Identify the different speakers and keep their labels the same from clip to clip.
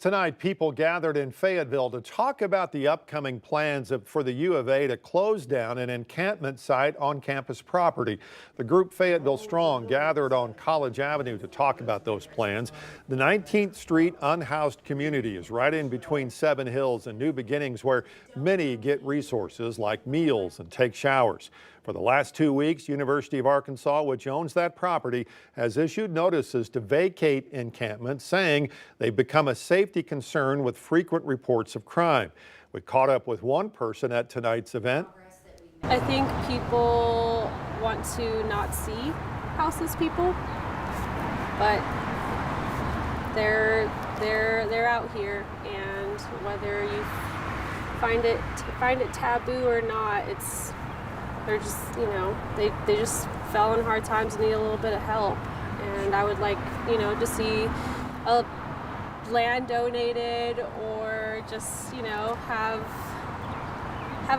Speaker 1: Tonight, people gathered in Fayetteville to talk about the upcoming plans for the U of A to close down an encampment site on campus property. The group Fayetteville Strong gathered on College Avenue to talk about those plans. The 19th Street unhoused community is right in between Seven Hills and New Beginnings, where many get resources like meals and take showers. For the last 2 weeks, University of Arkansas, which owns that property, has issued notices to vacate encampments, saying they've become a safety concern with frequent reports of crime. We caught up with one person at tonight's event.
Speaker 2: I think people want to not see houseless people, but they're out here, and whether you find it taboo or not, they're just, they just fell in hard times and need a little bit of help. And I would like, to see a land donated, or just, have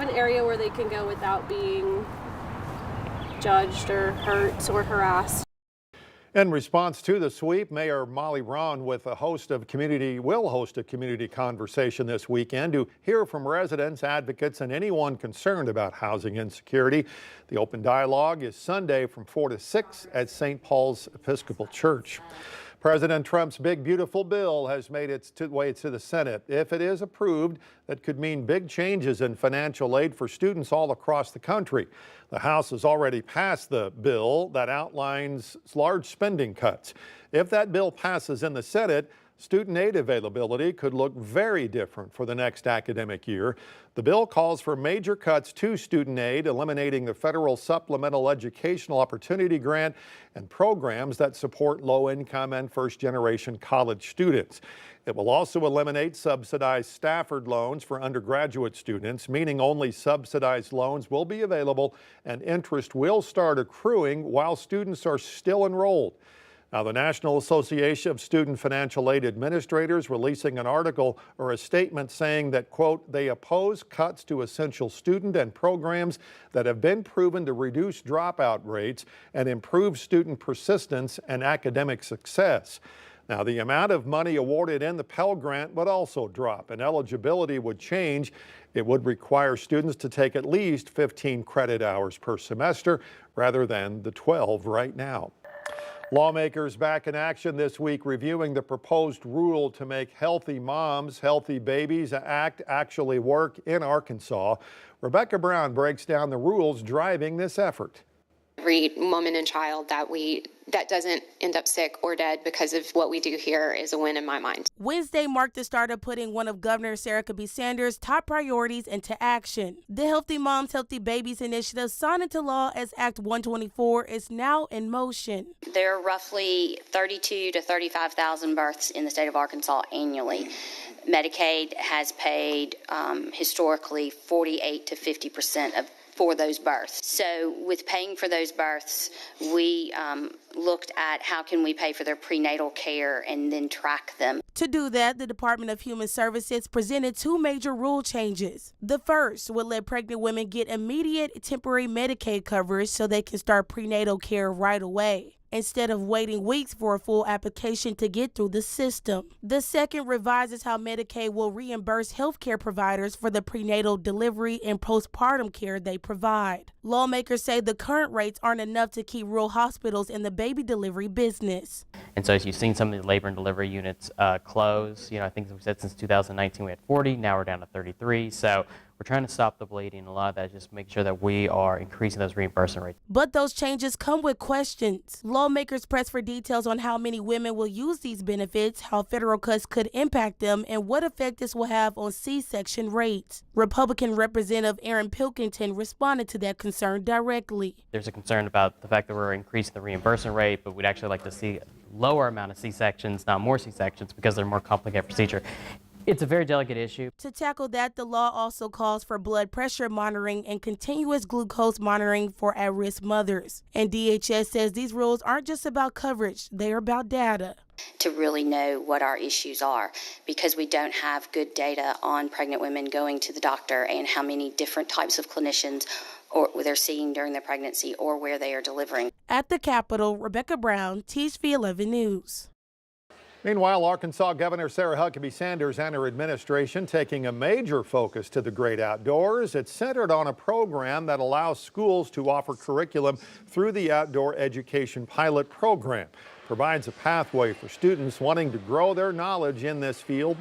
Speaker 2: an area where they can go without being judged or hurt or harassed.
Speaker 1: In response to the sweep, Mayor Molly Braun will host a community conversation this weekend to hear from residents, advocates, and anyone concerned about housing insecurity. The open dialogue is Sunday from 4 to 6 at St. Paul's Episcopal Church. President Trump's big, beautiful bill has made its way to the Senate. If it is approved, that could mean big changes in financial aid for students all across the country. The House has already passed the bill that outlines large spending cuts. If that bill passes in the Senate, student aid availability could look very different for the next academic year. The bill calls for major cuts to student aid, eliminating the federal Supplemental Educational Opportunity Grant and programs that support low-income and first-generation college students. It will also eliminate subsidized Stafford loans for undergraduate students, meaning only subsidized loans will be available and interest will start accruing while students are still enrolled. Now, the National Association of Student Financial Aid Administrators releasing an article or a statement saying that, quote, they oppose cuts to essential student and programs that have been proven to reduce dropout rates and improve student persistence and academic success. Now, the amount of money awarded in the Pell Grant would also drop, and eligibility would change. It would require students to take at least 15 credit hours per semester rather than the 12 right now. Lawmakers back in action this week, reviewing the proposed rule to make Healthy Moms, Healthy Babies Act actually work in Arkansas. Rebecca Brown breaks down the rules driving this effort.
Speaker 3: Every woman and child that doesn't end up sick or dead because of what we do here is a win in my mind.
Speaker 4: Wednesday marked the start of putting one of Governor Sarah Sanders' top priorities into action. The Healthy Moms, Healthy Babies initiative, signed into law as Act 124, is now in motion.
Speaker 5: There are roughly 32 to 35,000 births in the state of Arkansas annually. Medicaid has paid historically 48 to 50% for those births. So with paying for those births, we looked at how can we pay for their prenatal care and then track them.
Speaker 4: To do that, the Department of Human Services presented two major rule changes. The first would let pregnant women get immediate temporary Medicaid coverage so they can start prenatal care right away, instead of waiting weeks for a full application to get through the system. The second revises how Medicaid will reimburse healthcare providers for the prenatal delivery and postpartum care they provide. Lawmakers say the current rates aren't enough to keep rural hospitals in the baby delivery business.
Speaker 6: And so as you've seen some of the labor and delivery units close, I think we said since 2019 we had 40, now we're down to 33. So we're trying to stop the bleeding. A lot of that is just make sure that we are increasing those reimbursement rates.
Speaker 4: But those changes come with questions. Lawmakers press for details on how many women will use these benefits, how federal cuts could impact them, and what effect this will have on C-section rates. Republican Representative Aaron Pilkington responded to that concern directly.
Speaker 6: There's a concern about the fact that we're increasing the reimbursement rate, but we'd actually like to see a lower amount of C-sections, not more C-sections, because they're a more complicated procedure. It's a very delicate issue.
Speaker 4: To tackle that, the law also calls for blood pressure monitoring and continuous glucose monitoring for at-risk mothers. And DHS says these rules aren't just about coverage, they're about data.
Speaker 5: To really know what our issues are, because we don't have good data on pregnant women going to the doctor and how many different types of clinicians or they're seeing during their pregnancy or where they are delivering.
Speaker 4: At the Capitol, Rebecca Brown, TV11 News.
Speaker 1: Meanwhile, Arkansas Governor Sarah Huckabee Sanders and her administration taking a major focus to the great outdoors. It's centered on a program that allows schools to offer curriculum through the Outdoor Education Pilot Program. Provides a pathway for students wanting to grow their knowledge in this field.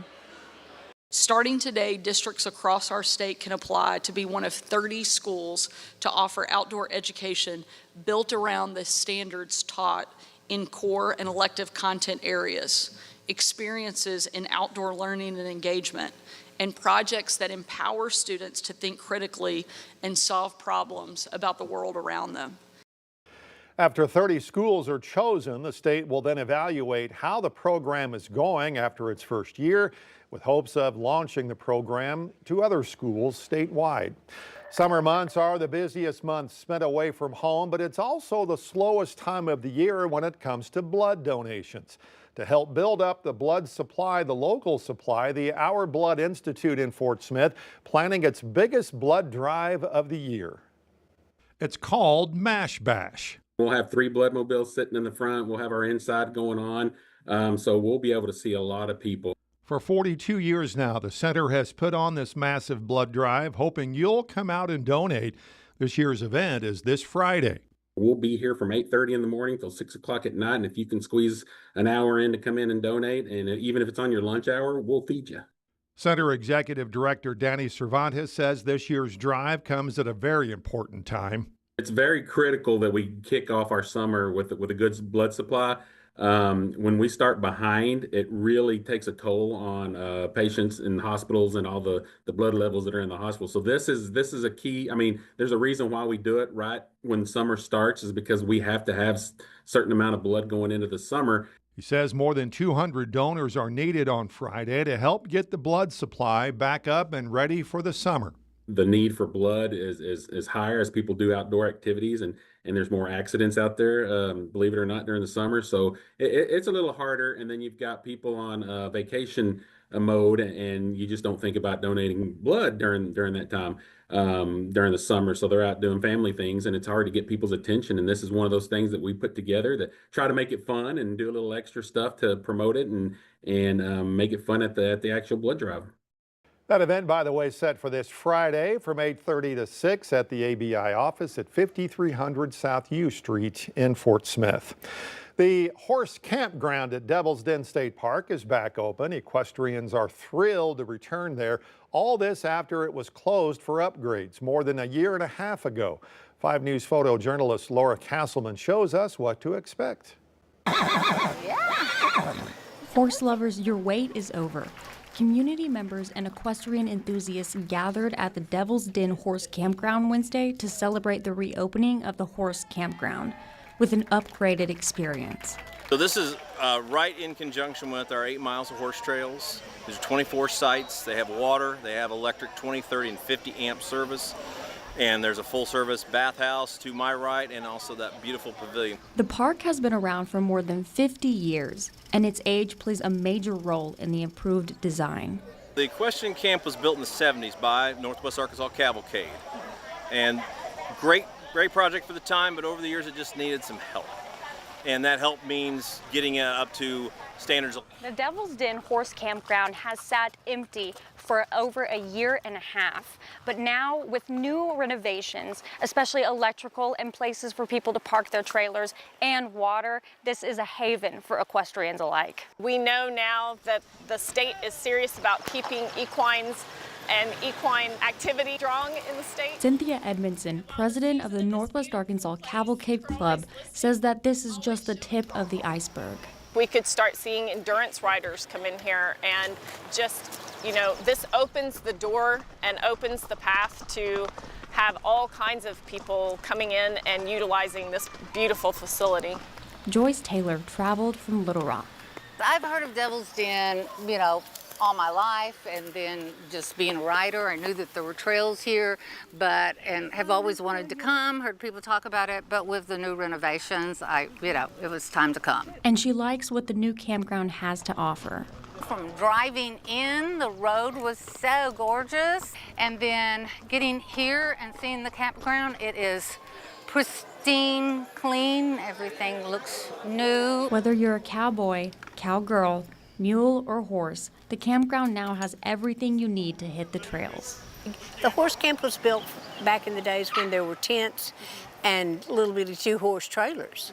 Speaker 7: Starting today, districts across our state can apply to be one of 30 schools to offer outdoor education built around the standards taught in core and elective content areas, experiences in outdoor learning and engagement, and projects that empower students to think critically and solve problems about the world around them.
Speaker 1: After 30 schools are chosen, the state will then evaluate how the program is going after its first year, with hopes of launching the program to other schools statewide. Summer months are the busiest months spent away from home, but it's also the slowest time of the year when it comes to blood donations. To help build up the blood supply, the local supply, the Our Blood Institute in Fort Smith planning its biggest blood drive of the year. It's called Mash Bash.
Speaker 8: We'll have 3 blood mobiles sitting in the front. We'll have our inside going on. So we'll be able to see a lot of people.
Speaker 1: For 42 years now, the center has put on this massive blood drive, hoping you'll come out and donate. This year's event is this Friday.
Speaker 8: We'll be here from 8:30 in the morning till 6 o'clock at night. And if you can squeeze an hour in to come in and donate, and even if it's on your lunch hour, we'll feed you.
Speaker 1: Center Executive Director Danny Cervantes says this year's drive comes at a very important time.
Speaker 8: It's very critical that we kick off our summer with a good blood supply. When we start behind, it really takes a toll on patients in hospitals and all the blood levels that are in the hospital. So this is a key. I mean, there's a reason why we do it right when summer starts, is because we have to have a certain amount of blood going into the summer.
Speaker 1: He says more than 200 donors are needed on Friday to help get the blood supply back up and ready for the summer.
Speaker 8: The need for blood is higher as people do outdoor activities, and there's more accidents out there, believe it or not, during the summer. So it's a little harder. And then you've got people on vacation mode, and you just don't think about donating blood during that time, during the summer. So they're out doing family things, and it's hard to get people's attention. And this is one of those things that we put together that try to make it fun and do a little extra stuff to promote it and make it fun at the actual blood drive.
Speaker 1: That event, by the way, is set for this Friday from 8:30 to 6 at the ABI office at 5300 South U Street in Fort Smith. The horse campground at Devil's Den State Park is back open. Equestrians are thrilled to return there. All this after it was closed for upgrades more than a year and a half ago. 5 News photojournalist Laura Castleman shows us what to expect.
Speaker 9: Horse lovers, your wait is over. Community members and equestrian enthusiasts gathered at the Devil's Den Horse Campground Wednesday to celebrate the reopening of the horse campground with an upgraded experience.
Speaker 10: So this is right in conjunction with our 8 miles of horse trails. There's 24 sites. They have water, they have electric 20, 30, and 50 amp service. And there's a full service bathhouse to my right, and also that beautiful pavilion.
Speaker 9: The park has been around for more than 50 years, and its age plays a major role in the improved design.
Speaker 10: The equestrian camp was built in the 70s by Northwest Arkansas Cavalcade. And great project for the time, but over the years it just needed some help. And that help means getting it up to standards.
Speaker 11: The Devil's Den Horse Campground has sat empty for over a year and a half, but now with new renovations, especially electrical and places for people to park their trailers and water, this is a haven for equestrians alike.
Speaker 12: We know now that the state is serious about keeping equines and equine activity strong in the state.
Speaker 9: Cynthia Edmondson, president of the Northwest Arkansas Cavalcade Club, says that this is just the tip of the iceberg.
Speaker 12: We could start seeing endurance riders come in here, and just, this opens the door and opens the path to have all kinds of people coming in and utilizing this beautiful facility.
Speaker 9: Joyce Taylor traveled from Little Rock.
Speaker 13: I've heard of Devil's Den, all my life, and then just being a rider, I knew that there were trails here, and have always wanted to come, heard people talk about it, but with the new renovations, it was time to come.
Speaker 9: And she likes what the new campground has to offer.
Speaker 13: From driving in, the road was so gorgeous, and then getting here and seeing the campground, it is pristine, clean, everything looks new.
Speaker 9: Whether you're a cowboy, cowgirl, mule, or horse, the campground now has everything you need to hit the trails.
Speaker 14: The horse camp was built back in the days when there were tents and little bitty 2-horse trailers.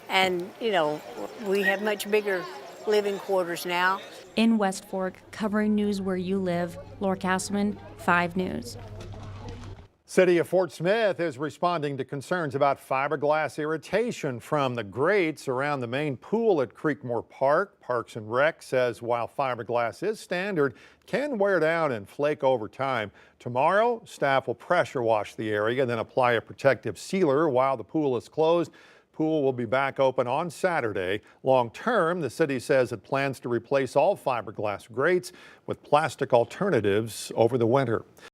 Speaker 14: And, you know, we have much bigger living quarters now.
Speaker 9: In West Fork, covering news where you live, Laura Castleman, 5 News.
Speaker 1: City of Fort Smith is responding to concerns about fiberglass irritation from the grates around the main pool at Creekmore Park. Parks and Rec says while fiberglass is standard, it can wear down and flake over time. Tomorrow, staff will pressure wash the area, then apply a protective sealer while the pool is closed. Pool will be back open on Saturday. Long term, the city says it plans to replace all fiberglass grates with plastic alternatives over the winter.